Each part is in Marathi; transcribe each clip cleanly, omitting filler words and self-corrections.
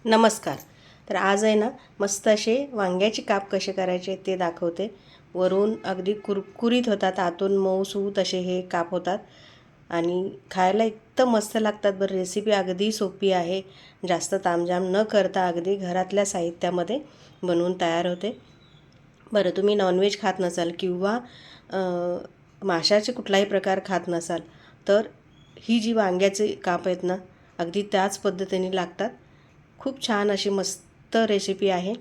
नमस्कार. तर आज आहे ना, मस्त असे वांग्याचे काप कसे करायचे ते दाखवते. वरून अगदी कुरकुरीत होतात, आतून मऊसूत असे हे काप होतात आणि खायला एकदम मस्त लागतात. बरं, रेसिपी अगदी सोपी आहे. जास्त तामझाम न करता अगदी घरातल्या साहित्यामध्ये बनवून तयार होते. बरं, तुम्ही नॉनव्हेज खात नसाल किंवा माशाचे कुठलाही प्रकार खात नसाल, तर ही जी वांग्याचे काप आहेत ना, अगदी त्याच पद्धतीने लागतात. खूप छान अशी मस्त रेसिपी आहे.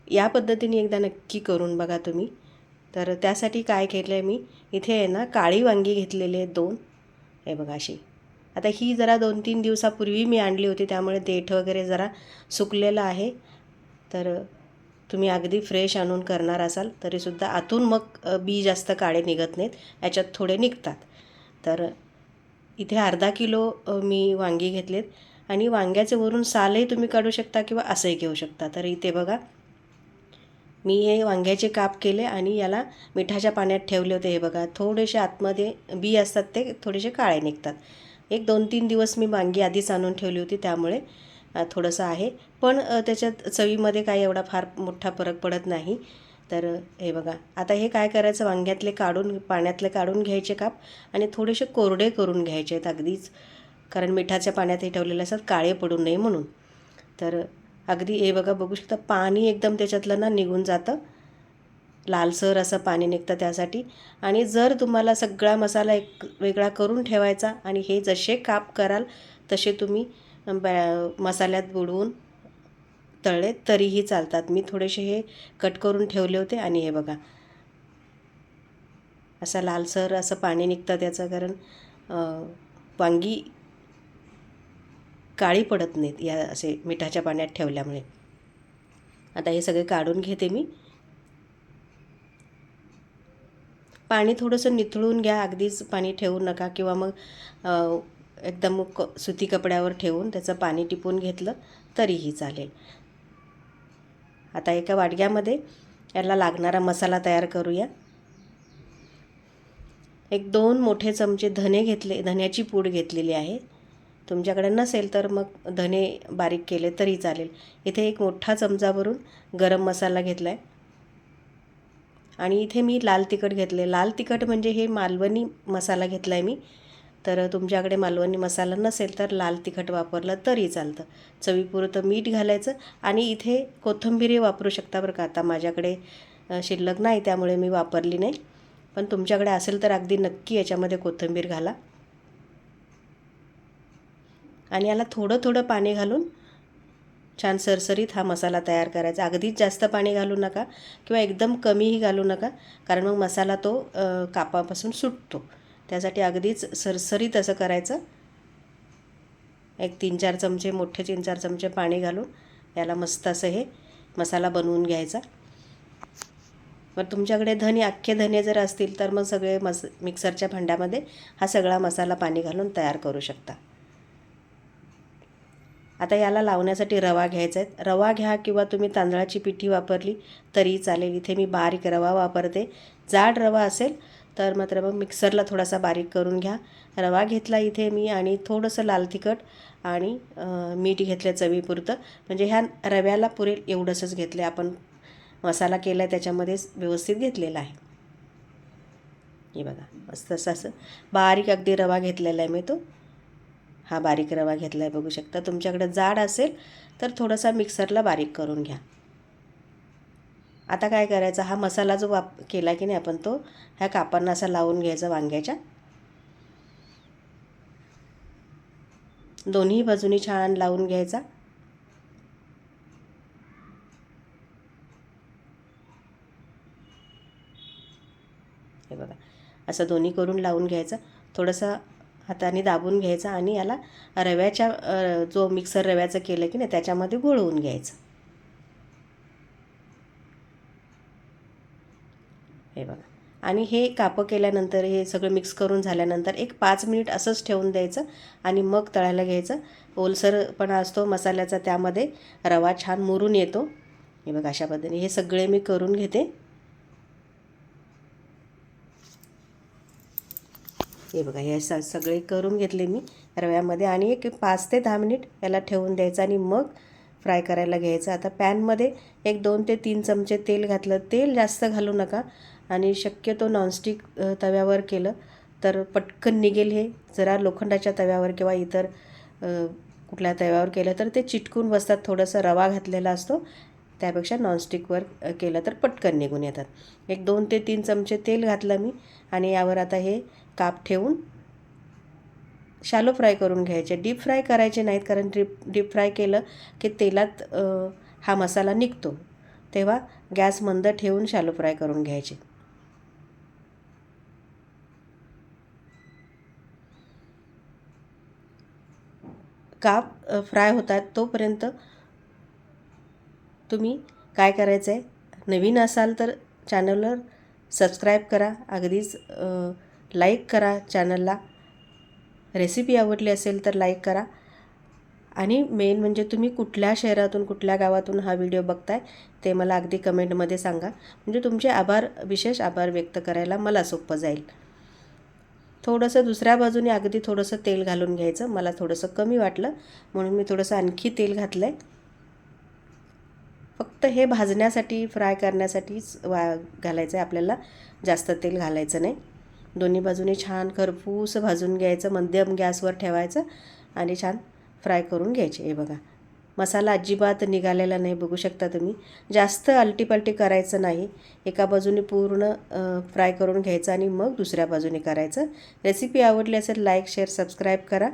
या पद्धतीने एकदा नक्की करून बघा तुम्ही. तर त्यासाठी काय केलं आहे मी, इथे आहे ना काळी वांगी घेतलेली आहेत 2. हे बघा अशी. आता ही जरा 2-3 दिवसापूर्वी मी आणली होती, त्यामुळे देठ वगैरे जरा सुकलेलं आहे. तर तुम्ही अगदी फ्रेश आणून करणार असाल तरीसुद्धा आतून मग बी जास्त काळे निघत नाहीत, याच्यात थोडे निघतात. तर इथे अर्धा किलो मी वांगी घेतलेत आणि वांग्याचे वरून सालही तुम्ही काढू शकता किंवा असंही घेऊ शकता. तर इथे बघा, मी हे वांग्याचे काप केले आणि याला मिठाच्या पाण्यात ठेवले होते. हे बघा, थोडेसे आतमध्ये बी असतात ते थोडेसे काळे निघतात. एक 2-3 दिवस मी वांगी आधीच आणून ठेवली होती, त्यामुळे थोडंसं आहे. पण त्याच्यात चवीमध्ये काही एवढा फार मोठा फरक पडत नाही. तर हे बघा, आता हे काय करायचं, वांग्यातले काढून पाण्यातले काढून घ्यायचे काप आणि थोडेसे कोरडे करून घ्यायचे आहेत अगदीच, कारण मिठाच्या पाण्यातही ठेवलेले असतात, काळे पडू नये म्हणून. तर अगदी हे बघा, बघू शकता पाणी एकदम त्याच्यातलं ना निघून जातं, लालसर असं पाणी निघतं त्यासाठी. आणि जर तुम्हाला सगळा मसाला एक वेगळा करून ठेवायचा आणि हे जसे काप कराल तसे तुम्ही मसाल्यात बुडवून तळले तरीही चालतात. मी थोडेसे हे कट करून ठेवले होते आणि हे बघा, असं लालसर असं पाणी निघतं त्याचं, कारण वांगी काळी पडत नाहीत या असे मिठाच्या पाण्यात ठेवल्यामुळे. आता हे सगळे काढून घेते मी. पाणी थोडंसं निथळून घ्या, अगदीच पाणी ठेवू नका, किंवा मग एकदम सुती कपड्यावर ठेवून त्याचं पाणी टिपून घेतलं तरीही चालेल. आता एका वाडग्यामध्ये याला लागणारा मसाला तयार करूया. 1-2 मोठे चमचे धने घेतले, धन्याची पूड घेतलेली आहे. तुमच्याकडे नसेल तर मग धने बारीक केले तरी चालेल. इथे 1 मोठा चमचा भरून गरम मसाला घेतला आहे आणि इथे मी लाल तिखट घेतले. लाल तिखट म्हणजे हे मालवणी मसाला घेतला आहे मी. तर तुमच्याकडे मालवणी मसाला नसेल तर लाल तिखट वापरलं तरी चालतं. चवीपुरतं मीठ घालायचं आणि इथे कोथिंबीरही वापरू शकता बरं का. आता माझ्याकडे शिल्लक नाही त्यामुळे मी वापरली नाही, पण तुमच्याकडे असेल तर अगदी नक्की याच्यामध्ये कोथिंबीर घाला. आणि याला थोडं थोडं पाणी घालून छान सरसरीत हा मसाला तयार करायचा. अगदीच जास्त पाणी घालू नका किंवा एकदम कमीही घालू नका, कारण मग मसाला तो कापापासून सुटतो. त्यासाठी अगदीच सरसरीत असं करायचं. एक 3-4 चमचे, मोठे 3-4 चमचे पाणी घालून याला मस्त असं हे मसाला बनवून घ्यायचा. मग तुमच्याकडे अख्खे धने जर असतील तर मग सगळे मिक्सरच्या भांड्यामध्ये हा सगळा मसाला पाणी घालून तयार करू शकता. आता याला लावण्यासाठी रवा घ्यायचा आहे. रवा घ्या किंवा तुम्ही तांदळाची पिठी वापरली तरी चालेल. इथे मी बारीक रवा वापरते. जाड रवा असेल तर मात्र मग मिक्सरला थोडासा बारीक करून घ्या. रवा घेतला इथे मी आणि थोडंसं लाल तिखट आणि मीठ घेतलं चवीपुरतं. म्हणजे ह्या रव्याला पुरेल एवढंसंच घेतलं आहे. आपण मसाला केला आहे त्याच्यामध्येच व्यवस्थित घेतलेला आहे. हे बघा, मस्त असं बारीक अगदी रवा घेतलेला आहे मी तो. हा बारीक रवा घेतला आहे, बघू शकता. तुमच्याकडे जाड असेल तर थोडासा मिक्सरला बारीक करून घ्या. आता काय करायचं, हा मसाला जो केला की नाही आपण, तो ह्या कापांना असा लावून घ्यायचा वांग्याच्या. दोन्ही बाजूनी छान लावून घ्यायचा. हे बघा, असं दोन्ही करून लावून घ्यायचं. थोडंसं हाताने दाबून घ्यायचं आणि याला रव्याच्या जो मिक्सर रव्याचं केलं की नाही त्याच्यामध्ये घोळवून घ्यायचं. हे बघा, आणि हे कापं केल्यानंतर हे सगळं मिक्स करून झाल्यानंतर एक 5 मिनिट असंच ठेवून द्यायचं आणि मग तळायला घ्यायचं. ओलसरपणा असतो मसाल्याचा, त्यामध्ये रवा छान मुरून येतो. हे बघा, अशा पद्धतीने हे सगळे मी करून घेते. हे बघा, हे सगळे करून घेतले मी रव्यामध्ये आणि एक 5 ते 10 मिनिट याला ठेवून द्यायचं आणि मग फ्राय करायला घ्यायचं. आता पॅनमध्ये 2 ते 3 चमचे तेल घातलं. तेल जास्त घालू नका आणि शक्यतो नॉनस्टिक तव्यावर केलं तर पटकन निघेल. हे जरा लोखंडाच्या तव्यावर किंवा इतर कुठल्या तव्यावर केलं तर ते चिटकून बसतात. थोडंसं रवा घातलेला असतो, त्यापेक्षा नॉनस्टिकवर केलं तर पटकन निघून येतात. 2 ते 3 चमचे तेल घातलं मी आणि यावर आता हे काप ठेवून शॅलो फ्राय करून घ्यायचे. डीप फ्राय करायचे नाहीत, कारण डीप फ्राय केलं की तेलात हा मसाला निघतो. तेव्हा गॅस मंद ठेवून शॅलो फ्राय करून घ्यायचे. काप फ्राय होतात तोपर्यंत तुम्ही काय करायचं आहे, नवीन असाल तर चॅनलवर सबस्क्राईब करा, अगदीच लाईक करा चॅनलला. रेसिपी आवडली असेल तर लाईक करा. आणि मेन म्हणजे तुम्ही कुठल्या शहरातून कुठल्या गावातून हा व्हिडिओ बघताय ते मला अगदी कमेंटमध्ये सांगा, म्हणजे तुमचे विशेष आभार व्यक्त करायला मला सोपं जाईल. थोडंसं दुसऱ्या बाजूने अगदी थोडंसं तेल घालून घ्यायचं. मला थोडंसं कमी वाटलं म्हणून मी थोडंसं आणखी तेल घातलं आहे. फक्त हे भाजण्यासाठी, फ्राय करण्यासाठीच घालायचं आहे आपल्याला, जास्त तेल घालायचं नाही. दोन्ही बाजूने छान खरपूस भाजून घ्यायचं, मध्यम गॅसवर ठेवायचं आणि छान फ्राय करून घ्यायचे. हे बघा, मसाला अजिबात निघालेला नाही, बघू शकता तुम्ही. जास्त आलटीपलटी करायचं नाही, एका बाजूने पूर्ण फ्राय करून घ्यायचं आणि मग दुसऱ्या बाजूने करायचं. रेसिपी आवडली असेल लाईक, शेअर, सबस्क्राईब करा.